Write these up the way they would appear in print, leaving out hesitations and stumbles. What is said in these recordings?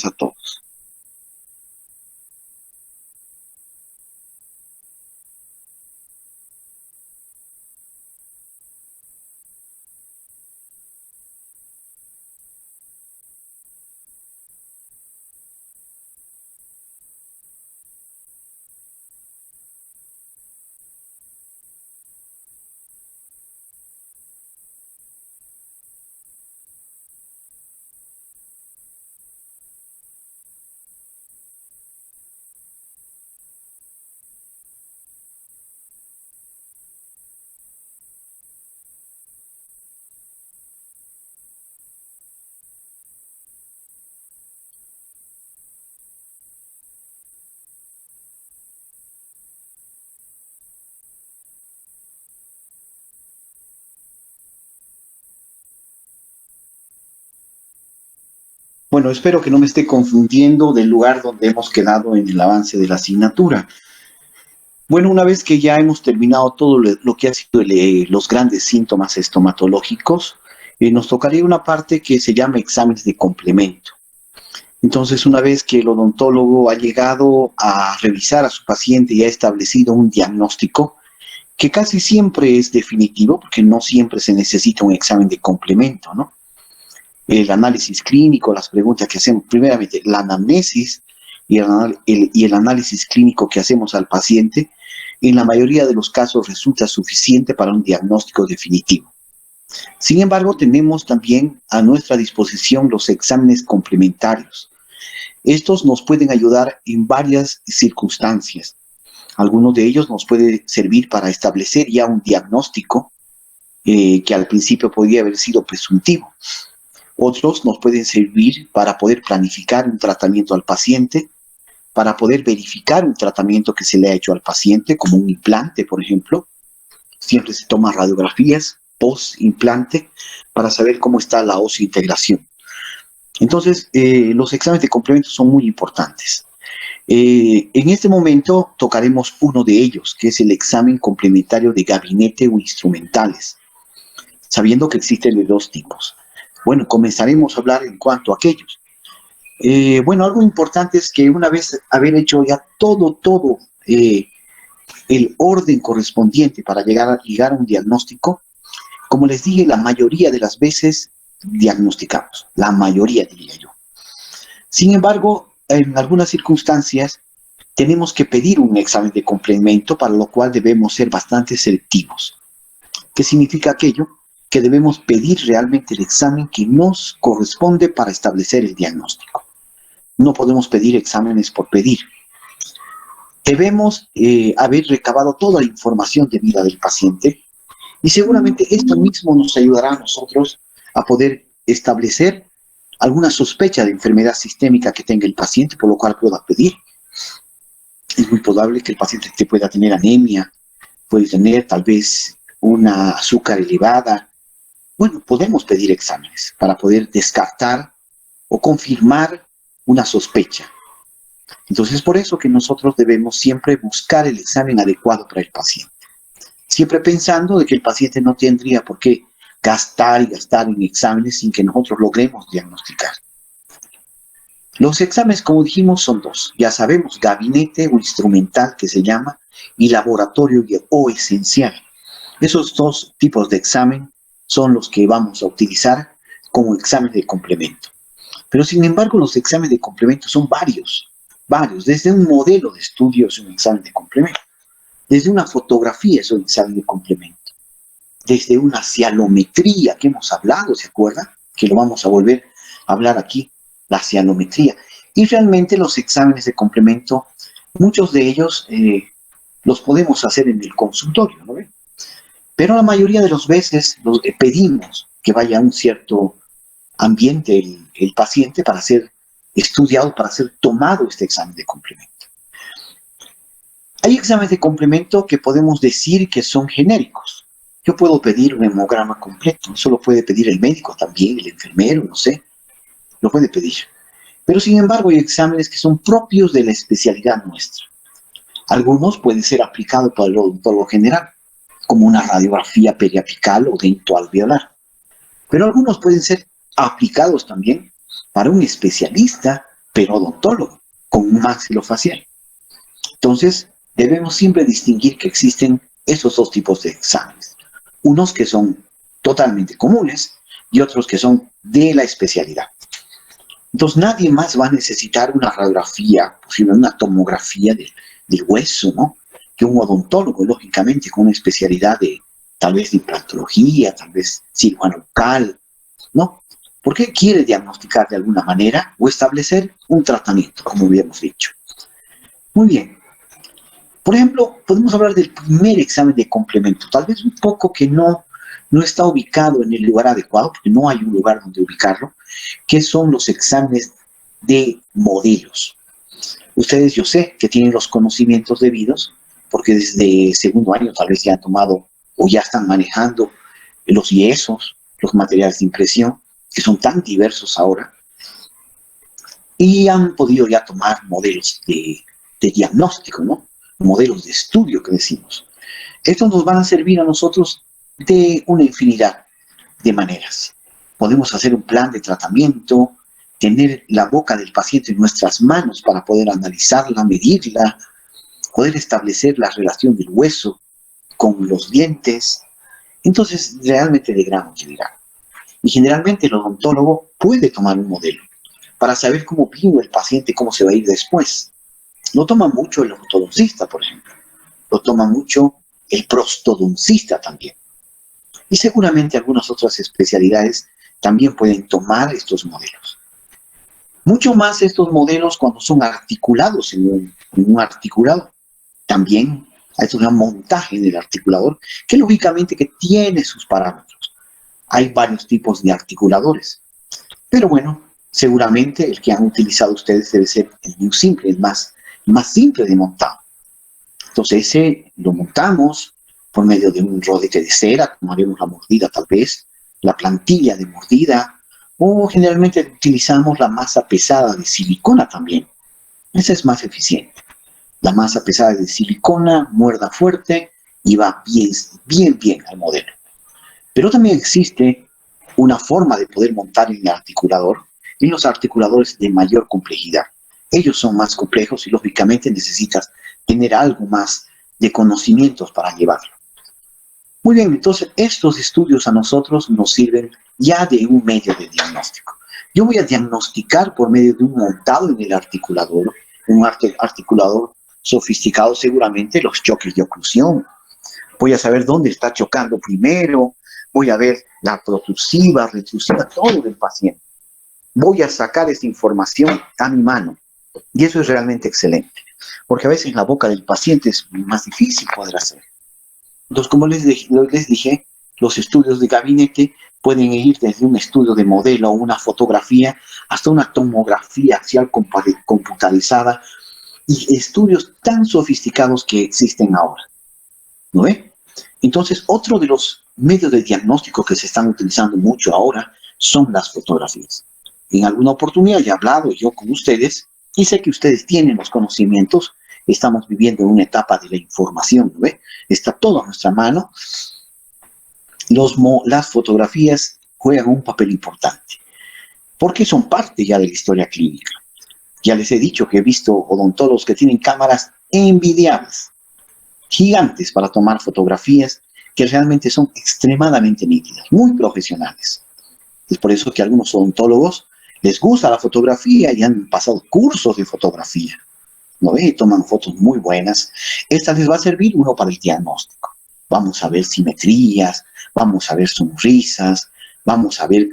A todos. Bueno, espero que no me esté confundiendo del lugar donde hemos quedado en el avance de la asignatura. Bueno, una vez que ya hemos terminado todo lo que ha sido los grandes síntomas estomatológicos, nos tocaría una parte que se llama exámenes de complemento. Entonces, una vez que el odontólogo ha llegado a revisar a su paciente y ha establecido un diagnóstico, que casi siempre es definitivo, porque no siempre se necesita un examen de complemento, ¿no? El análisis clínico, las preguntas que hacemos, primeramente la anamnesis y el análisis clínico que hacemos al paciente, en la mayoría de los casos resulta suficiente para un diagnóstico definitivo. Sin embargo, tenemos también a nuestra disposición los exámenes complementarios. Estos nos pueden ayudar en varias circunstancias. Algunos de ellos nos pueden servir para establecer ya un diagnóstico que al principio podría haber sido presuntivo. Otros nos pueden servir para poder planificar un tratamiento al paciente, para poder verificar un tratamiento que se le ha hecho al paciente, como un implante, por ejemplo. Siempre se toman radiografías post-implante para saber cómo está la osseointegración. Entonces, los exámenes de complemento son muy importantes. En este momento tocaremos uno de ellos, que es el examen complementario de gabinete o instrumentales, sabiendo que existen de dos tipos. Bueno, comenzaremos a hablar en cuanto a aquellos. Bueno, algo importante es que una vez haber hecho ya todo el orden correspondiente para llegar a un diagnóstico, como les dije, la mayoría de las veces diagnosticamos, la mayoría diría yo. Sin embargo, en algunas circunstancias tenemos que pedir un examen de complemento, para lo cual debemos ser bastante selectivos. ¿Qué significa aquello? Que debemos pedir realmente el examen que nos corresponde para establecer el diagnóstico. No podemos pedir exámenes por pedir. Debemos haber recabado toda la información de vida del paciente y seguramente esto mismo nos ayudará a nosotros a poder establecer alguna sospecha de enfermedad sistémica que tenga el paciente, por lo cual pueda pedir. Es muy probable que el paciente pueda tener anemia, puede tener tal vez una azúcar elevada. Bueno, podemos pedir exámenes para poder descartar o confirmar una sospecha. Entonces, por eso que nosotros debemos siempre buscar el examen adecuado para el paciente. Siempre pensando de que el paciente no tendría por qué gastar y gastar en exámenes sin que nosotros logremos diagnosticar. Los exámenes, como dijimos, son dos. Ya sabemos, gabinete o instrumental, que se llama, y laboratorio o esencial. Esos dos tipos de examen son los que vamos a utilizar como examen de complemento. Pero sin embargo, los exámenes de complemento son varios. Desde un modelo de estudio es un examen de complemento. Desde una fotografía es un examen de complemento. Desde una cianometría que hemos hablado, ¿se acuerdan? Que lo vamos a volver a hablar aquí, la cianometría. Y realmente los exámenes de complemento, muchos de ellos los podemos hacer en el consultorio, ¿no ven? Pero la mayoría de las veces pedimos que vaya a un cierto ambiente el paciente para ser estudiado, para ser tomado este examen de complemento. Hay exámenes de complemento que podemos decir que son genéricos. Yo puedo pedir un hemograma completo, eso lo puede pedir el médico también, el enfermero, no sé, lo puede pedir. Pero sin embargo hay exámenes que son propios de la especialidad nuestra. Algunos pueden ser aplicados para el odontólogo general, como una radiografía periapical o dentoalveolar. Pero algunos pueden ser aplicados también para un especialista pero odontólogo, con un maxilofacial. Entonces, debemos siempre distinguir que existen esos dos tipos de exámenes. Unos que son totalmente comunes y otros que son de la especialidad. Entonces, nadie más va a necesitar una radiografía, posible una tomografía del hueso, ¿no? Que un odontólogo, lógicamente, con una especialidad de tal vez de implantología, tal vez cirujano bucal, ¿no? Porque quiere diagnosticar de alguna manera o establecer un tratamiento, como habíamos dicho. Muy bien. Por ejemplo, podemos hablar del primer examen de complemento, tal vez un poco que no está ubicado en el lugar adecuado, porque no hay un lugar donde ubicarlo, que son los exámenes de modelos. Ustedes, yo sé que tienen los conocimientos debidos, porque desde segundo año tal vez ya han tomado o ya están manejando los yesos, los materiales de impresión, que son tan diversos ahora, y han podido ya tomar modelos de diagnóstico, ¿no? Modelos de estudio que decimos. Estos nos van a servir a nosotros de una infinidad de maneras. Podemos hacer un plan de tratamiento, tener la boca del paciente en nuestras manos para poder analizarla, medirla, poder establecer la relación del hueso con los dientes. Entonces, realmente de gran utilidad. Y generalmente el odontólogo puede tomar un modelo para saber cómo vive el paciente, cómo se va a ir después. Lo toma mucho el ortodoncista, por ejemplo. Lo toma mucho el prostodoncista también. Y seguramente algunas otras especialidades también pueden tomar estos modelos. Mucho más estos modelos cuando son articulados en un articulado. También hay un montaje en el articulador que lógicamente que tiene sus parámetros. Hay varios tipos de articuladores. Pero bueno, seguramente el que han utilizado ustedes debe ser el muy simple, el más simple de montar. Entonces ese lo montamos por medio de un rodete de cera, como haremos la mordida tal vez, la plantilla de mordida, o generalmente utilizamos la masa pesada de silicona también. Esa es más eficiente. La masa pesada de silicona muerda fuerte y va bien al modelo. Pero también existe una forma de poder montar en el articulador, en los articuladores de mayor complejidad. Ellos son más complejos y lógicamente necesitas tener algo más de conocimientos para llevarlo. Muy bien, entonces estos estudios a nosotros nos sirven ya de un medio de diagnóstico. Yo voy a diagnosticar por medio de un montado en el articulador, un articulador sofisticado seguramente, los choques de oclusión. Voy a saber dónde está chocando primero, voy a ver la protrusiva, retrusiva, todo del paciente. Voy a sacar esa información a mi mano. Y eso es realmente excelente, porque a veces la boca del paciente es más difícil poder hacer. Entonces, como les dije, los estudios de gabinete pueden ir desde un estudio de modelo o una fotografía hasta una tomografía axial computarizada y estudios tan sofisticados que existen ahora. ¿No ve? Entonces, otro de los medios de diagnóstico que se están utilizando mucho ahora son las fotografías. En alguna oportunidad ya he hablado yo con ustedes y sé que ustedes tienen los conocimientos. Estamos viviendo una etapa de la información, ¿no ve? Está todo a nuestra mano. Las fotografías juegan un papel importante porque son parte ya de la historia clínica. Ya les he dicho que he visto odontólogos que tienen cámaras envidiables, gigantes para tomar fotografías que realmente son extremadamente nítidas, muy profesionales. Es por eso que a algunos odontólogos les gusta la fotografía y han pasado cursos de fotografía. ¿No ve? Toman fotos muy buenas. Esta les va a servir uno para el diagnóstico. Vamos a ver simetrías, vamos a ver sonrisas, vamos a ver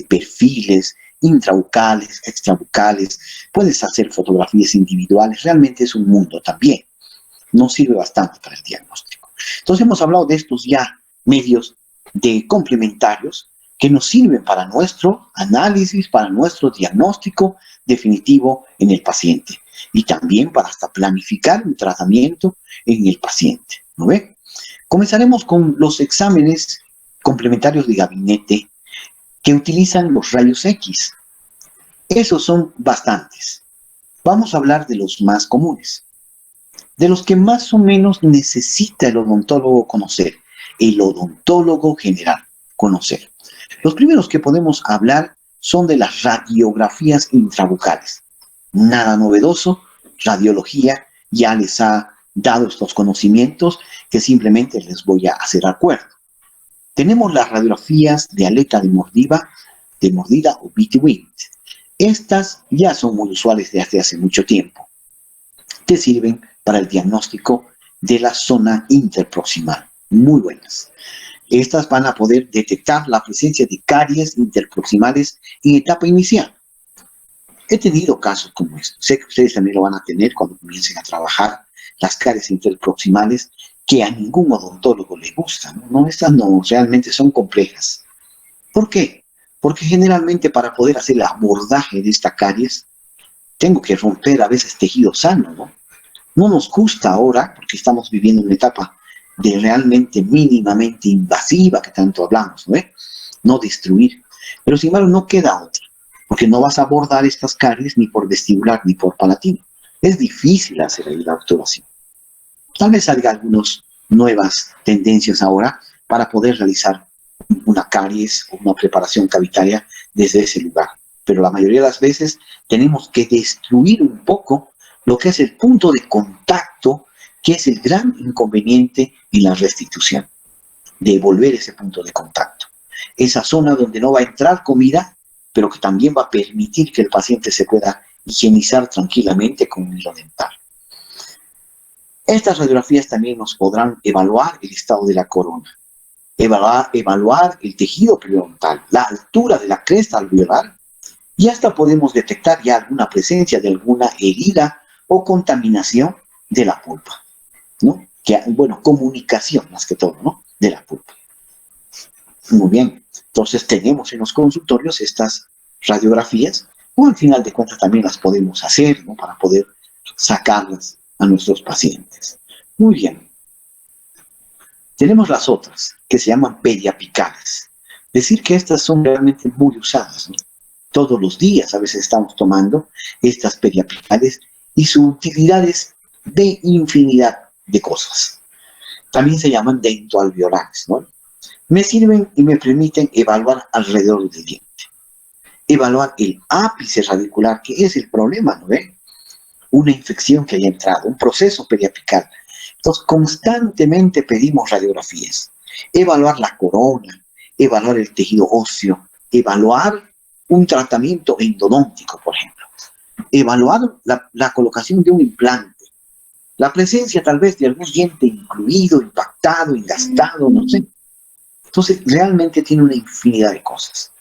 perfiles intrabucales, extrabucales. Puedes hacer fotografías individuales. Realmente es un mundo también. Nos sirve bastante para el diagnóstico. Entonces hemos hablado de estos ya medios de complementarios que nos sirven para nuestro análisis, para nuestro diagnóstico definitivo en el paciente y también para hasta planificar un tratamiento en el paciente, ¿no ve? Comenzaremos con los exámenes complementarios de gabinete que utilizan los rayos X. Esos son bastantes. Vamos a hablar de los más comunes, de los que más o menos necesita el odontólogo conocer, el odontólogo general conocer. Los primeros que podemos hablar son de las radiografías intrabucales. Nada novedoso, radiología ya les ha dado estos conocimientos que simplemente les voy a hacer acuerdo. Tenemos las radiografías de aleta de mordida o bite wing. Estas ya son muy usuales desde hace mucho tiempo. Te sirven para el diagnóstico de la zona interproximal. Muy buenas. Estas van a poder detectar la presencia de caries interproximales en etapa inicial. He tenido casos como estos. Sé que ustedes también lo van a tener cuando comiencen a trabajar las caries interproximales que a ningún odontólogo le gustan. No, estas no, realmente son complejas. ¿Por qué? Porque generalmente para poder hacer el abordaje de esta caries, tengo que romper a veces tejido sano, ¿no? No nos gusta ahora, porque estamos viviendo una etapa de realmente mínimamente invasiva, que tanto hablamos, ¿no? No destruir. Pero sin embargo no queda otra, porque no vas a abordar estas caries ni por vestibular ni por palatino. Es difícil hacer ahí la obturación. Tal vez salga algunas nuevas tendencias ahora para poder realizar una caries o una preparación cavitaria desde ese lugar. Pero la mayoría de las veces tenemos que destruir un poco lo que es el punto de contacto, que es el gran inconveniente en la restitución. Devolver ese punto de contacto. Esa zona donde no va a entrar comida, pero que también va a permitir que el paciente se pueda higienizar tranquilamente con un hilo dental. Estas radiografías también nos podrán evaluar el estado de la corona, evaluar el tejido periodontal, la altura de la cresta alveolar, y hasta podemos detectar ya alguna presencia de alguna herida o contaminación de la pulpa, ¿no? Bueno, comunicación más que todo, ¿no? De la pulpa. Muy bien, entonces tenemos en los consultorios estas radiografías, o al final de cuentas también las podemos hacer, ¿no? Para poder sacarlas a nuestros pacientes. Muy bien. Tenemos las otras, que se llaman periapicales. Decir que estas son realmente muy usadas, ¿no? Todos los días a veces estamos tomando estas periapicales y su utilidad es de infinidad de cosas. También se llaman dentoalveolares, ¿no? Me sirven y me permiten evaluar alrededor del diente. Evaluar el ápice radicular, que es el problema, ¿no ve? Una infección que haya entrado, un proceso periapical. Entonces, constantemente pedimos radiografías. Evaluar la corona, evaluar el tejido óseo, evaluar un tratamiento endodóntico, por ejemplo. Evaluar la colocación de un implante. La presencia tal vez de algún diente incluido, impactado, engastado, no sé. Entonces, realmente tiene una infinidad de cosas.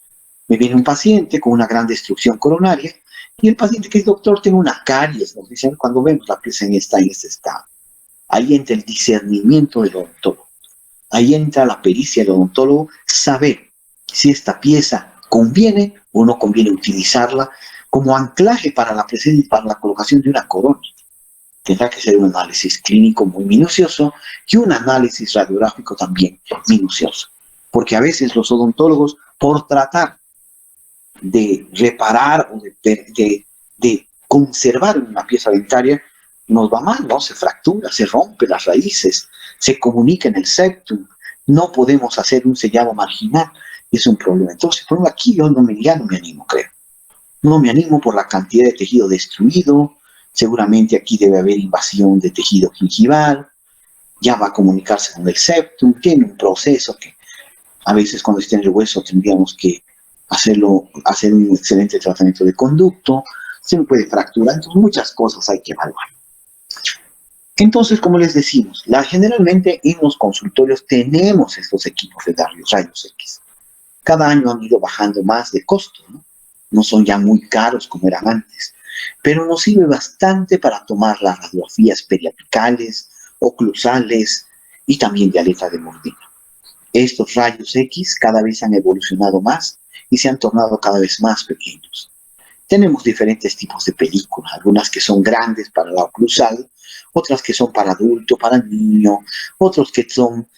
Me viene un paciente con una gran destrucción coronaria y el paciente que es doctor tiene una caries, nos dicen cuando vemos la pieza en este estado. Ahí entra el discernimiento del odontólogo. Ahí entra la pericia del odontólogo, saber si esta pieza conviene o no conviene utilizarla como anclaje para la presencia y para la colocación de una corona. Tendrá que ser un análisis clínico muy minucioso y un análisis radiográfico también minucioso. Porque a veces los odontólogos, por tratar de reparar o de conservar una pieza dentaria, nos va mal, ¿no? Se fractura, se rompe las raíces, se comunica en el septum, no podemos hacer un sellado marginal, es un problema. Entonces, por ejemplo, aquí yo ya no me animo, creo. No me animo por la cantidad de tejido destruido, seguramente aquí debe haber invasión de tejido gingival, ya va a comunicarse con el septum, tiene un proceso que a veces cuando esté en el hueso tendríamos que hacer un excelente tratamiento de conducto, se me puede fracturar, entonces muchas cosas hay que evaluar. Entonces, como les decimos, generalmente en los consultorios tenemos estos equipos de rayos X. Cada año han ido bajando más de costo, ¿no? No son ya muy caros como eran antes, pero nos sirve bastante para tomar las radiografías periapicales, oclusales y también de aleta de mordida. Estos rayos X cada vez han evolucionado más y se han tornado cada vez más pequeños. Tenemos diferentes tipos de películas, algunas que son grandes para la oclusal, otras que son para adulto, para niño, otros que son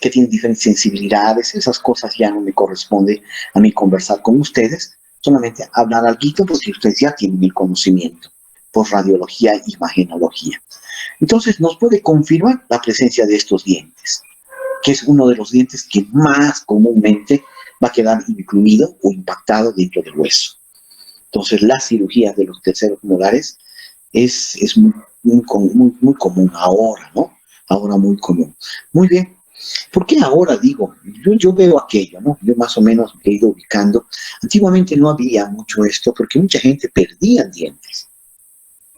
que tienen diferentes sensibilidades. Esas cosas ya no me corresponde a mí conversar con ustedes, solamente hablar algo porque ustedes ya tienen el conocimiento por radiología e imagenología. Entonces nos puede confirmar la presencia de estos dientes, que es uno de los dientes que más comúnmente va a quedar incluido o impactado dentro del hueso. Entonces, las cirugías de los terceros molares es muy común ahora, ¿no? Ahora muy común. Muy bien. ¿Por qué ahora digo? Yo veo aquello, ¿no? Yo más o menos me he ido ubicando. Antiguamente no había mucho esto porque mucha gente perdía dientes.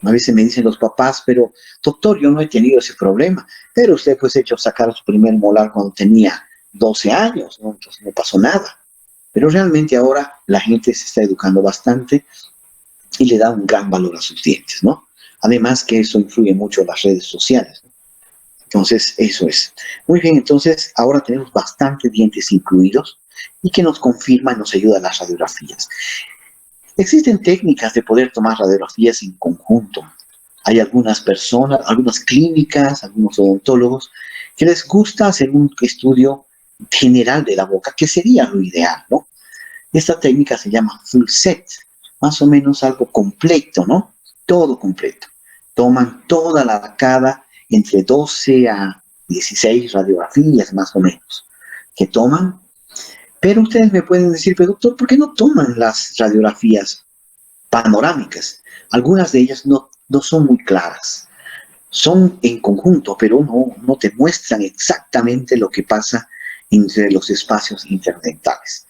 A veces me dicen los papás, pero doctor, yo no he tenido ese problema. Pero usted pues hecho sacar su primer molar cuando tenía 12 años, ¿no? Entonces no pasó nada. Pero realmente ahora la gente se está educando bastante y le da un gran valor a sus dientes, ¿no? Además que eso influye mucho en las redes sociales, ¿no? Entonces, eso es. Muy bien, entonces ahora tenemos bastantes dientes incluidos y que nos confirman, nos ayudan las radiografías. Existen técnicas de poder tomar radiografías en conjunto. Hay algunas personas, algunas clínicas, algunos odontólogos que les gusta hacer un estudio general de la boca, que sería lo ideal, ¿no? Esta técnica se llama full set, más o menos algo completo, ¿no? Todo completo. Toman toda la arcada entre 12 a 16 radiografías más o menos que toman. Pero ustedes me pueden decir, pero doctor, ¿por qué no toman las radiografías panorámicas? Algunas de ellas no son muy claras. Son en conjunto, pero no te muestran exactamente lo que pasa entre los espacios interdentales.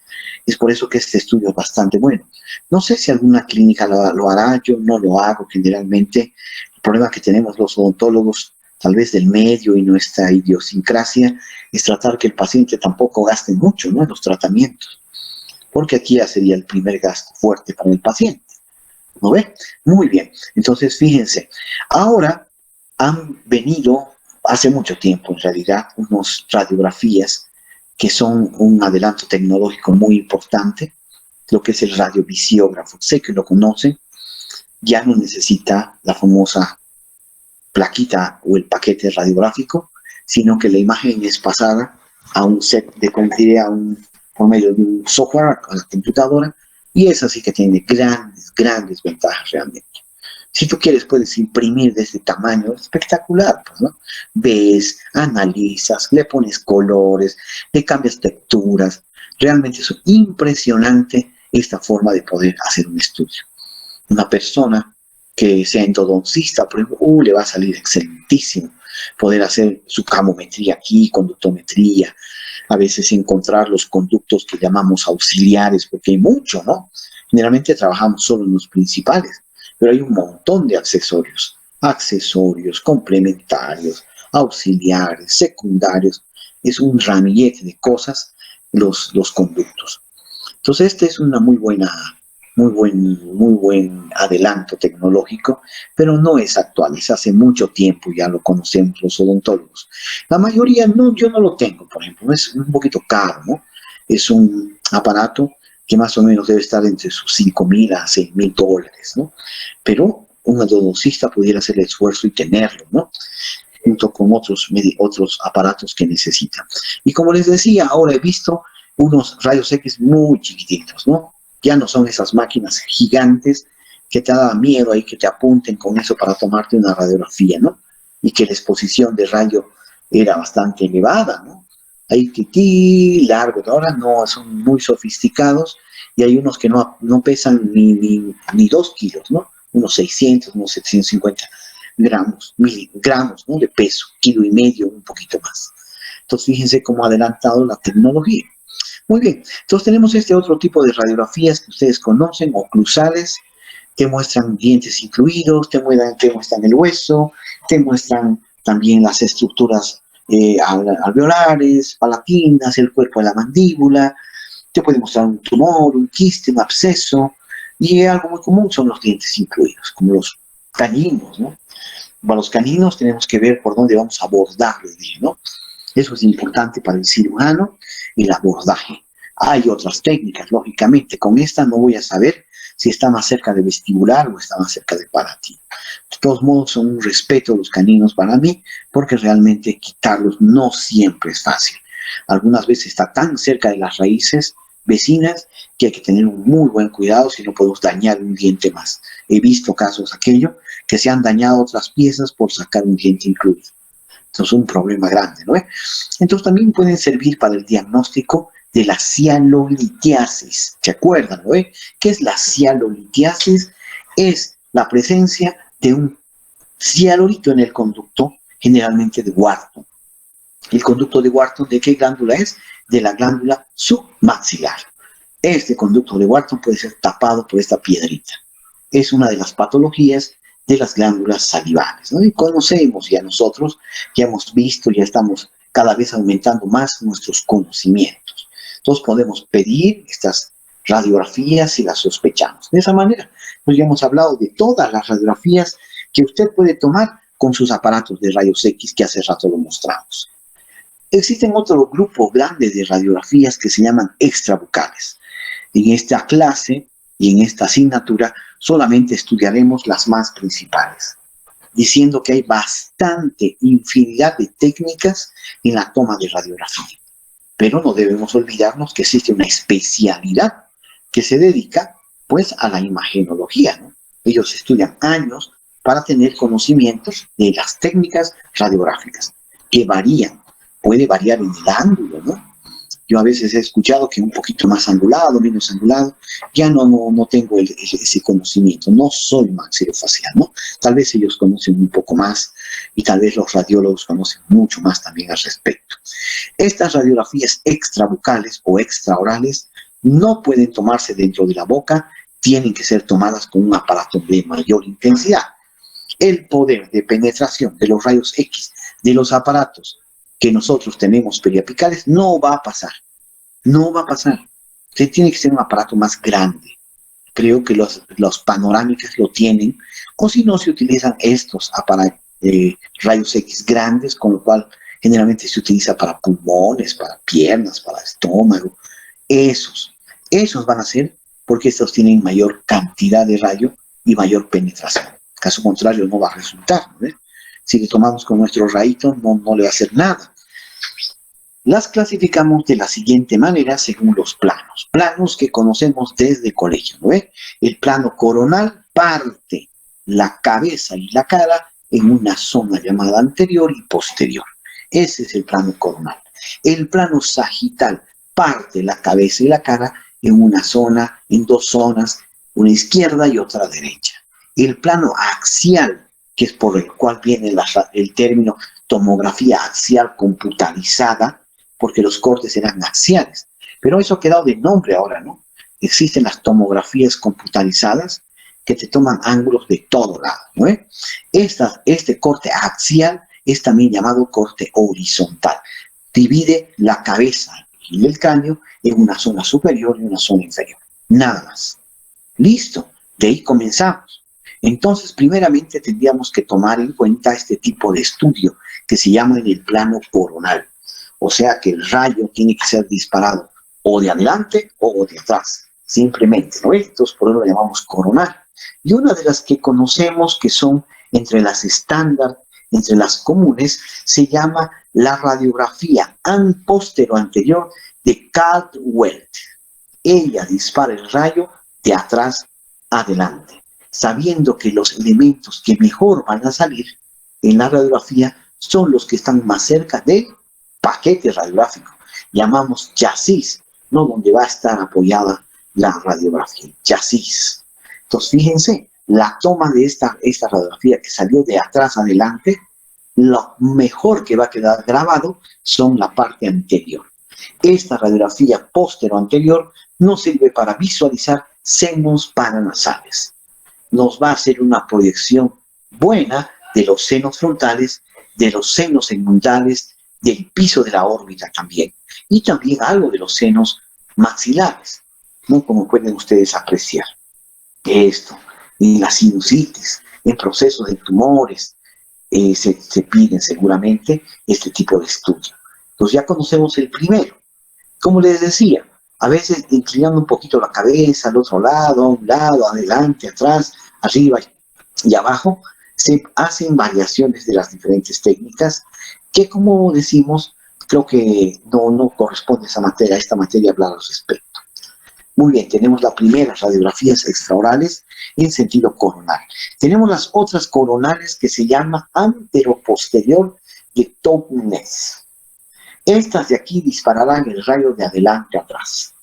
Es por eso que este estudio es bastante bueno. No sé si alguna clínica lo hará, yo no lo hago generalmente. El problema que tenemos los odontólogos, tal vez del medio y nuestra idiosincrasia, es tratar que el paciente tampoco gaste mucho, ¿no?, en los tratamientos, porque aquí ya sería el primer gasto fuerte para el paciente. ¿No ve? Muy bien. Entonces, fíjense, ahora han venido, hace mucho tiempo en realidad, unas radiografías que son un adelanto tecnológico muy importante, lo que es el radiovisiógrafo. Sé que lo conocen, ya no necesita la famosa plaquita o el paquete radiográfico, sino que la imagen es pasada a un set de contenido, por medio de un software, a la computadora, y es así que tiene grandes ventajas realmente. Si tú quieres, puedes imprimir de ese tamaño, espectacular, pues, ¿no? Ves, analizas, le pones colores, le cambias texturas. Realmente es impresionante esta forma de poder hacer un estudio. Una persona que sea endodoncista, por ejemplo, le va a salir excelentísimo poder hacer su camometría aquí, conductometría, a veces encontrar los conductos que llamamos auxiliares, porque hay mucho, ¿no? Generalmente trabajamos solo en los principales, pero hay un montón de accesorios, complementarios, auxiliares, secundarios, es un ramillete de cosas los conductos. Entonces, este es una muy buen adelanto tecnológico, pero no es actual, es hace mucho tiempo, ya lo conocemos los odontólogos. La mayoría, no, yo no lo tengo, por ejemplo, es un poquito caro, ¿no? Es un aparato que más o menos debe estar entre sus $5,000 a $6,000, ¿no? Pero un endodoncista pudiera hacer el esfuerzo y tenerlo, ¿no?, junto con otros aparatos que necesitan. Y como les decía, ahora he visto unos rayos X muy chiquititos, ¿no? Ya no son esas máquinas gigantes que te da miedo ahí que te apunten con eso para tomarte una radiografía, ¿no? Y que la exposición de rayo era bastante elevada, ¿no? Hay que largos, ahora no, son muy sofisticados y hay unos que no pesan ni 2 kilos, ¿no? Unos 600, unos 750 gramos, ¿no?, de peso, 1,5 kilos, un poquito más. Entonces, fíjense cómo ha adelantado la tecnología. Muy bien, entonces tenemos este otro tipo de radiografías que ustedes conocen, oclusales, que muestran dientes incluidos, te muestran el hueso, te muestran también las estructuras alveolares, palatinas, el cuerpo de la mandíbula, te puede mostrar un tumor, un quiste, un absceso, y algo muy común son los dientes incluidos, como los caninos, ¿no? Para los caninos tenemos que ver por dónde vamos a abordarlo, ¿no? Eso es importante para el cirujano, el abordaje. Hay otras técnicas, lógicamente. Con esta no voy a saber si está más cerca de vestibular o está más cerca de palatino. De todos modos, son un respeto los caninos para mí, porque realmente quitarlos no siempre es fácil. Algunas veces está tan cerca de las raíces vecinas que hay que tener un muy buen cuidado si no podemos dañar un diente más. He visto casos aquello que se han dañado otras piezas por sacar un diente incluido. Entonces, un problema grande, ¿no? Entonces, también pueden servir para el diagnóstico de la cialolitiasis. ¿Se acuerdan, no? ¿Qué es la cialolitiasis? Es la presencia de un cialolito en el conducto, generalmente de Wharton. El conducto de Wharton, ¿de qué glándula es? De la glándula submaxilar. Este conducto de Wharton puede ser tapado por esta piedrita. Es una de las patologías de las glándulas salivales, ¿no? Y conocemos ya nosotros, ya hemos visto, ya estamos cada vez aumentando más nuestros conocimientos. Entonces podemos pedir estas radiografías si las sospechamos. De esa manera, pues ya hemos hablado de todas las radiografías que usted puede tomar con sus aparatos de rayos X que hace rato lo mostramos. Existen otro grupo grande de radiografías que se llaman extrabucales. En esta clase y en esta asignatura solamente estudiaremos las más principales, diciendo que hay bastante infinidad de técnicas en la toma de radiografía. Pero no debemos olvidarnos que existe una especialidad que se dedica pues a la imagenología, ¿no? Ellos estudian años para tener conocimientos de las técnicas radiográficas, que varían, puede variar en el ángulo, ¿no? Yo a veces he escuchado que un poquito más angulado, menos angulado, ya no tengo ese conocimiento, no soy maxilofacial, ¿no? Tal vez ellos conocen un poco más y tal vez los radiólogos conocen mucho más también al respecto. Estas radiografías extrabucales o extraorales no pueden tomarse dentro de la boca, tienen que ser tomadas con un aparato de mayor intensidad. El poder de penetración de los rayos X de los aparatos que nosotros tenemos periapicales no va a pasar. No va a pasar. Usted tiene que ser un aparato más grande. Creo que los panorámicas lo tienen. O si no, se utilizan estos aparatos rayos X grandes, con lo cual generalmente se utiliza para pulmones, para piernas, para estómago. Esos van a ser porque estos tienen mayor cantidad de rayo y mayor penetración. Caso contrario, no va a resultar, ¿no? Si le tomamos con nuestro rayito, no le va a hacer nada. Las clasificamos de la siguiente manera según los planos. Planos que conocemos desde el colegio, ¿no? El plano coronal parte la cabeza y la cara en una zona llamada anterior y posterior. Ese es el plano coronal. El plano sagital parte la cabeza y la cara en una zona, en dos zonas, una izquierda y otra derecha. El plano axial, que es por el cual viene el término tomografía axial computarizada, porque los cortes eran axiales. Pero eso ha quedado de nombre ahora, ¿no? Existen las tomografías computarizadas que te toman ángulos de todo lado, ¿no? Este corte axial es también llamado corte horizontal. Divide la cabeza y el cráneo en una zona superior y una zona inferior. Nada más. Listo. De ahí comenzamos. Entonces, primeramente tendríamos que tomar en cuenta este tipo de estudio que se llama en el plano coronal. O sea que el rayo tiene que ser disparado o de adelante o de atrás, simplemente, ¿no? Entonces, por eso lo llamamos coronal. Y una de las que conocemos que son entre las estándar, entre las comunes, se llama la radiografía posterior-anterior de Caldwell. Ella dispara el rayo de atrás adelante, sabiendo que los elementos que mejor van a salir en la radiografía son los que están más cerca del paquete radiográfico. Llamamos chasis, ¿no? Donde va a estar apoyada la radiografía, chasis. Entonces, fíjense, la toma de esta radiografía que salió de atrás adelante, lo mejor que va a quedar grabado son la parte anterior. Esta radiografía posterior-anterior nos sirve para visualizar senos paranasales. Nos va a hacer una proyección buena de los senos frontales, de los senos segmentales, del piso de la órbita también, y también algo de los senos maxilares, ¿no? Como pueden ustedes apreciar. Esto, en la sinusitis, en procesos de tumores, se piden seguramente este tipo de estudio. Entonces ya conocemos el primero. Como les decía, a veces inclinando un poquito la cabeza al otro lado, a un lado, adelante, atrás, arriba y abajo, se hacen variaciones de las diferentes técnicas que, como decimos, creo que no corresponde a esta materia hablar al respecto. Muy bien, tenemos la primera, radiografías extraorales en sentido coronal. Tenemos las otras coronales que se llama anteroposterior de Townes. Estas de aquí dispararán el rayo de adelante a atrás.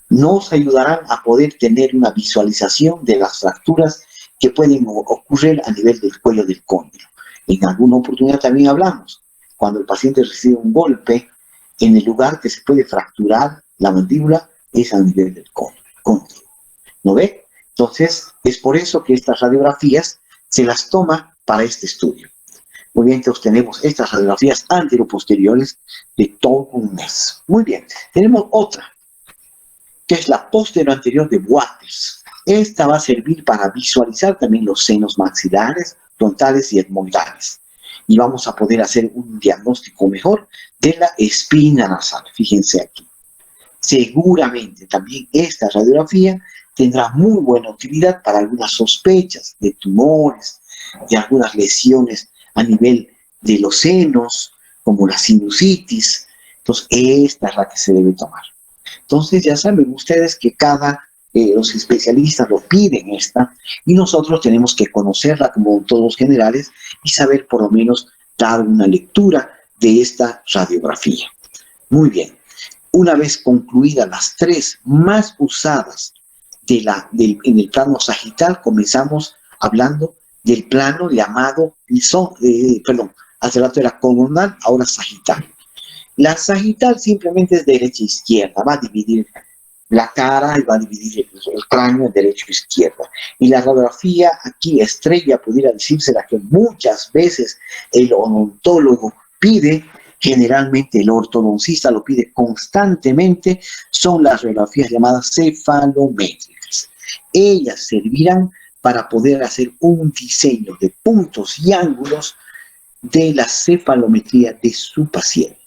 Nos ayudarán a poder tener una visualización de las fracturas que pueden ocurrir a nivel del cuello del cóndilo. En alguna oportunidad también hablamos, cuando el paciente recibe un golpe, en el lugar que se puede fracturar la mandíbula es a nivel del cóndilo. ¿No ve? Entonces, es por eso que estas radiografías se las toma para este estudio. Muy bien, entonces tenemos estas radiografías anteroposteriores de todo un mes. Muy bien, tenemos otra, que es la posterior-anterior de Waters. Esta va a servir para visualizar también los senos maxilares, frontales y etmoidales. Y vamos a poder hacer un diagnóstico mejor de la espina nasal. Fíjense aquí. Seguramente también esta radiografía tendrá muy buena utilidad para algunas sospechas de tumores, de algunas lesiones a nivel de los senos, como la sinusitis. Entonces, esta es la que se debe tomar. Entonces, ya saben ustedes que los especialistas lo piden esta, y nosotros tenemos que conocerla como odontólogos generales y saber por lo menos dar una lectura de esta radiografía. Muy bien. Una vez concluidas las tres más usadas en el plano sagital, comenzamos hablando del plano llamado, hace rato era coronal, ahora sagital. La sagital simplemente es derecha e izquierda, va a dividir la cara y va a dividir el cráneo en derecha e izquierda. Y la radiografía aquí estrella, pudiera decirse, la que muchas veces el odontólogo pide, generalmente el ortodoncista lo pide constantemente, son las radiografías llamadas cefalométricas. Ellas servirán para poder hacer un diseño de puntos y ángulos de la cefalometría de su paciente.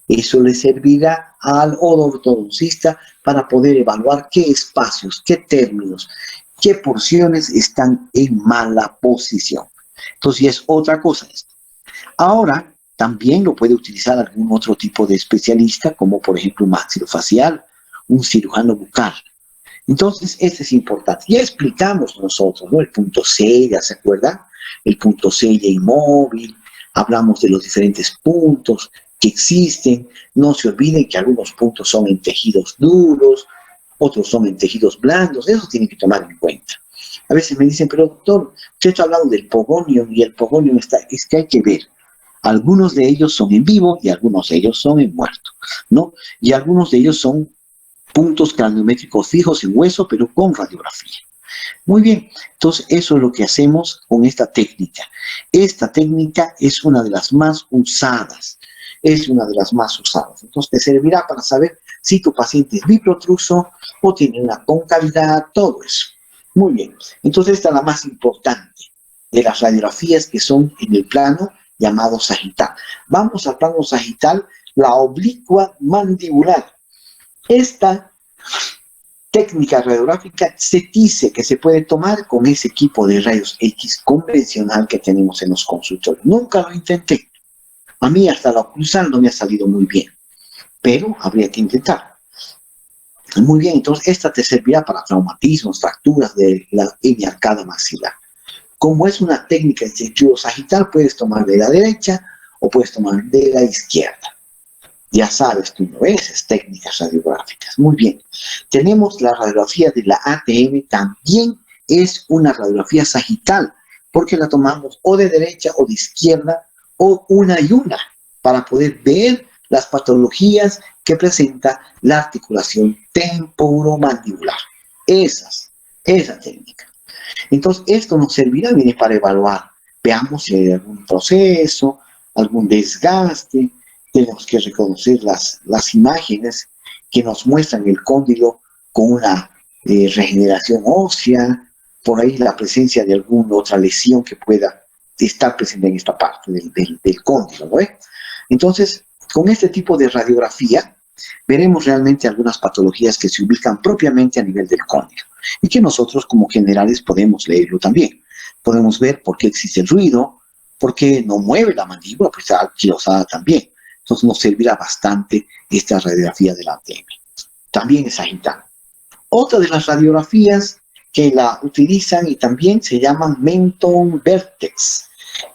Eso le servirá al ortodoncista para poder evaluar qué espacios, qué términos, qué porciones están en mala posición. Entonces ya es otra cosa esto. Ahora, también lo puede utilizar algún otro tipo de especialista, como por ejemplo un maxilofacial, un cirujano bucal. Entonces, este es importante. Ya explicamos nosotros, ¿no? El punto C, ¿ya se acuerdan? El punto C ya inmóvil. Hablamos de los diferentes puntos que existen. No se olviden que algunos puntos son en tejidos duros, otros son en tejidos blandos. Eso tienen que tomar en cuenta. A veces me dicen, pero doctor, usted está hablando del pogonium y el pogonium es que hay que ver. Algunos de ellos son en vivo y algunos de ellos son en muerto, ¿no? Y algunos de ellos son puntos craniométricos fijos en hueso, pero con radiografía. Muy bien, entonces eso es lo que hacemos con esta técnica. Esta técnica es una de las más usadas. Entonces te servirá para saber si tu paciente es biprotruso o tiene una concavidad, todo eso. Muy bien, entonces esta es la más importante de las radiografías que son en el plano llamado sagital. Vamos al plano sagital, la oblicua mandibular. Esta técnica radiográfica se dice que se puede tomar con ese equipo de rayos X convencional que tenemos en los consultorios. Nunca lo intenté. A mí hasta la oclusal no me ha salido muy bien, pero habría que intentar. Muy bien, entonces esta te servirá para traumatismos, fracturas de la hemiarcada maxilar. Como es una técnica de sentido sagital, puedes tomar de la derecha o puedes tomar de la izquierda. Ya sabes, tú no ves técnicas radiográficas. Muy bien. Tenemos la radiografía de la ATM, también es una radiografía sagital, porque la tomamos o de derecha o de izquierda, o una y una, para poder ver las patologías que presenta la articulación temporomandibular. Esa técnica. Entonces, esto nos servirá, mire, para evaluar. Veamos si hay algún proceso, algún desgaste. Tenemos que reconocer las imágenes que nos muestran el cóndilo con una regeneración ósea, por ahí la presencia de alguna otra lesión que pueda estar presente en esta parte del cóndilo, ¿no? Entonces, con este tipo de radiografía, veremos realmente algunas patologías que se ubican propiamente a nivel del cóndilo y que nosotros como generales podemos leerlo también. Podemos ver por qué existe el ruido, por qué no mueve la mandíbula, pues está anquilosada también. Entonces nos servirá bastante esta radiografía de la ATM. También es sagital. Otra de las radiografías que la utilizan y también se llaman Menton Vertex.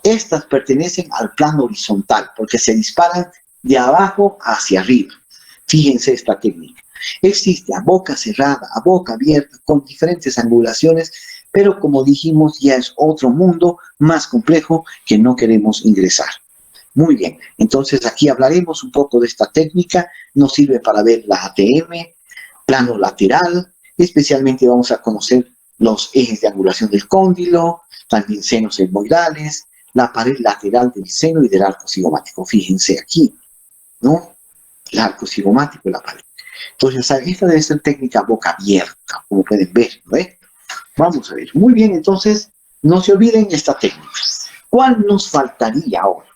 Estas pertenecen al plano horizontal porque se disparan de abajo hacia arriba. Fíjense esta técnica. Existe a boca cerrada, a boca abierta, con diferentes angulaciones, pero como dijimos, ya es otro mundo más complejo que no queremos ingresar. Muy bien, entonces aquí hablaremos un poco de esta técnica. Nos sirve para ver la ATM, plano lateral, especialmente vamos a conocer los ejes de angulación del cóndilo, también senos etmoidales, la pared lateral del seno y del arco cigomático. Fíjense aquí, ¿no? El arco cigomático y la pared. Entonces, esta debe ser técnica boca abierta, como pueden ver, ¿no? Vamos a ver. Muy bien, entonces, no se olviden esta técnica. ¿Cuál nos faltaría ahora?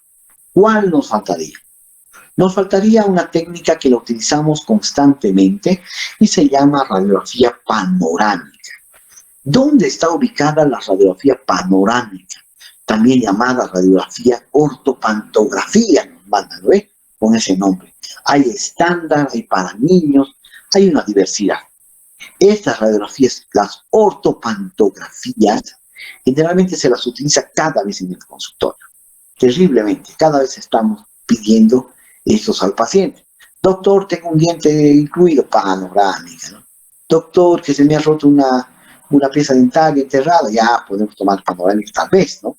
¿Cuál nos faltaría? Nos faltaría una técnica que la utilizamos constantemente y se llama radiografía panorámica. ¿Dónde está ubicada la radiografía panorámica? También llamada radiografía ortopantografía, nos mandan, ¿no? Con ese nombre. Hay estándar, hay para niños, hay una diversidad. Estas radiografías, las ortopantografías, generalmente se las utiliza cada vez en el consultorio. Terriblemente, cada vez estamos pidiendo estos al paciente. Doctor, tengo un diente incluido, panorámica, ¿no? Doctor, que se me ha roto una pieza dental enterrada, ya podemos tomar panorámica tal vez, ¿no?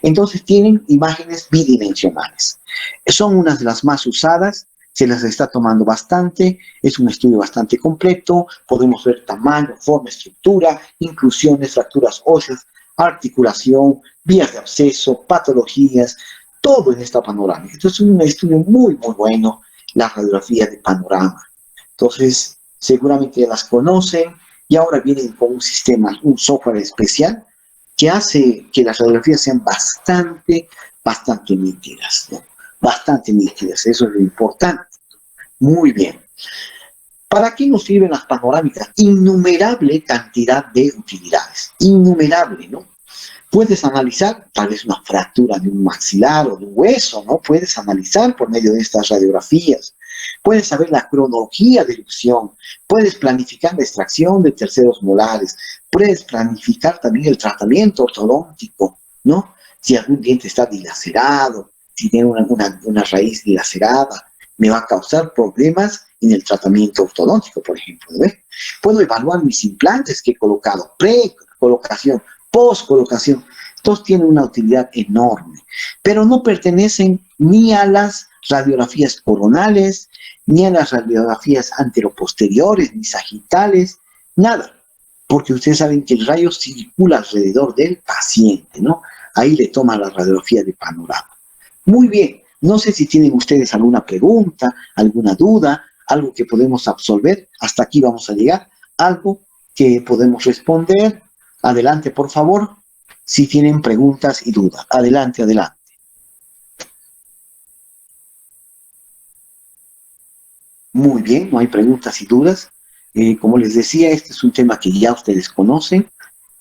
Entonces tienen imágenes bidimensionales. Son unas de las más usadas, se las está tomando bastante, es un estudio bastante completo, podemos ver tamaño, forma, estructura, inclusiones, fracturas óseas, articulación, vías de absceso, patologías, todo en esta panorámica. Entonces es un estudio muy, muy bueno, la radiografía de panorama. Entonces, seguramente las conocen y ahora vienen con un sistema, un software especial que hace que las radiografías sean bastante nítidas, ¿no? Bastante nítidas, eso es lo importante. Muy bien. ¿Para qué nos sirven las panorámicas? Innumerable cantidad de utilidades, innumerable, ¿no? Puedes analizar tal vez una fractura de un maxilar o de un hueso, ¿no? Puedes analizar por medio de estas radiografías. Puedes saber la cronología de erupción. Puedes planificar la extracción de terceros molares. Puedes planificar también el tratamiento ortodóntico, ¿no? Si algún diente está dilacerado, si tiene una raíz dilacerada, me va a causar problemas en el tratamiento ortodóntico, por ejemplo, ¿no? Puedo evaluar mis implantes que he colocado, pre-colocación, post-colocación. Todos tienen una utilidad enorme, pero no pertenecen ni a las radiografías coronales, ni a las radiografías anteroposteriores, ni sagitales, nada, porque ustedes saben que el rayo circula alrededor del paciente, ¿no? Ahí le toma la radiografía de panorama. Muy bien, no sé si tienen ustedes alguna pregunta, alguna duda, algo que podemos absolver, hasta aquí vamos a llegar, algo que podemos responder. Adelante, por favor, si tienen preguntas y dudas. Adelante, adelante. Muy bien, no hay preguntas y dudas. Como les decía, este es un tema que ya ustedes conocen.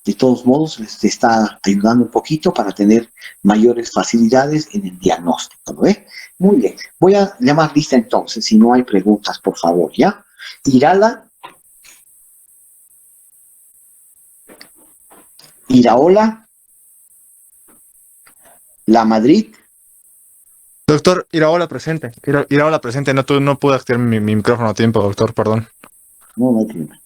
De todos modos, les está ayudando un poquito para tener mayores facilidades en el diagnóstico, ¿no? Muy bien. Voy a llamar lista entonces, si no hay preguntas, por favor, ¿ya? Irala. Iraola. La Madrid. Doctor, Iraola presente. Iraola presente, no pude activar mi micrófono a tiempo, doctor, perdón. No, no hay problema.